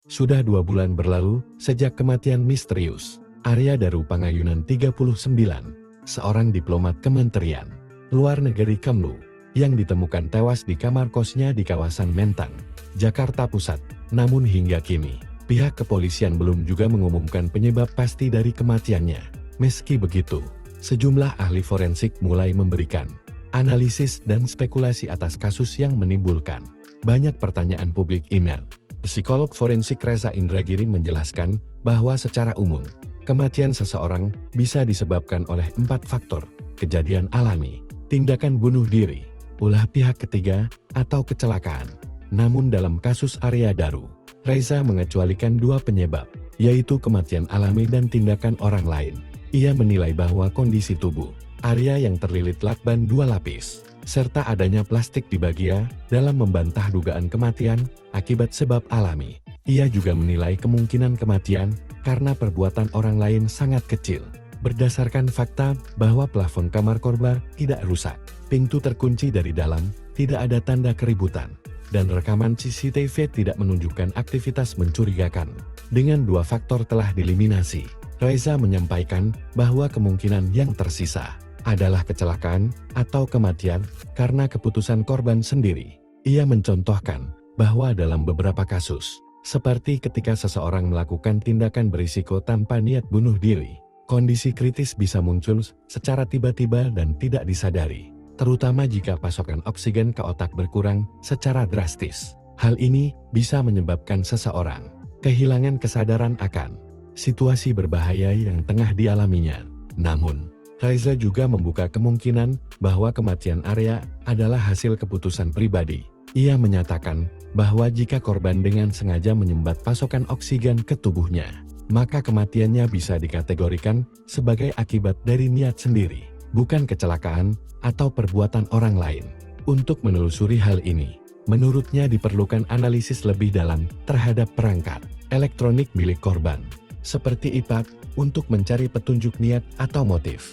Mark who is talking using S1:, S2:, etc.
S1: Sudah 2 bulan berlalu sejak kematian misterius Arya Daru Pangayunan 39, seorang diplomat Kementerian Luar Negeri Kemlu, yang ditemukan tewas di kamar kosnya di kawasan Menteng, Jakarta Pusat. Namun hingga kini, pihak kepolisian belum juga mengumumkan penyebab pasti dari kematiannya. Meski begitu, sejumlah ahli forensik mulai memberikan analisis dan spekulasi atas kasus yang menimbulkan banyak pertanyaan publik. Email psikolog forensik Reza Indragiri menjelaskan bahwa secara umum, kematian seseorang bisa disebabkan oleh 4 faktor: kejadian alami, tindakan bunuh diri, ulah pihak ketiga, atau kecelakaan. Namun dalam kasus Arya Daru, Reza mengecualikan 2 penyebab, yaitu kematian alami dan tindakan orang lain. Ia menilai bahwa kondisi tubuh Arya yang terlilit lakban 2 lapis, serta adanya plastik di bagia, dalam membantah dugaan kematian akibat sebab alami. Ia juga menilai kemungkinan kematian karena perbuatan orang lain sangat kecil. Berdasarkan fakta bahwa plafon kamar korban tidak rusak, pintu terkunci dari dalam, tidak ada tanda keributan, dan rekaman CCTV tidak menunjukkan aktivitas mencurigakan. Dengan 2 faktor telah dieliminasi, Reza menyampaikan bahwa kemungkinan yang tersisa adalah kecelakaan atau kematian karena keputusan korban sendiri. Ia mencontohkan bahwa dalam beberapa kasus, seperti ketika seseorang melakukan tindakan berisiko tanpa niat bunuh diri, kondisi kritis bisa muncul secara tiba-tiba dan tidak disadari, terutama jika pasokan oksigen ke otak berkurang secara drastis. Hal ini bisa menyebabkan seseorang kehilangan kesadaran akan situasi berbahaya yang tengah dialaminya. Namun, Reza juga membuka kemungkinan bahwa kematian Arya adalah hasil keputusan pribadi. Ia menyatakan bahwa jika korban dengan sengaja menyumbat pasokan oksigen ke tubuhnya, maka kematiannya bisa dikategorikan sebagai akibat dari niat sendiri, bukan kecelakaan atau perbuatan orang lain. Untuk menelusuri hal ini, menurutnya diperlukan analisis lebih dalam terhadap perangkat elektronik milik korban, seperti IPAT, untuk mencari petunjuk niat atau motif.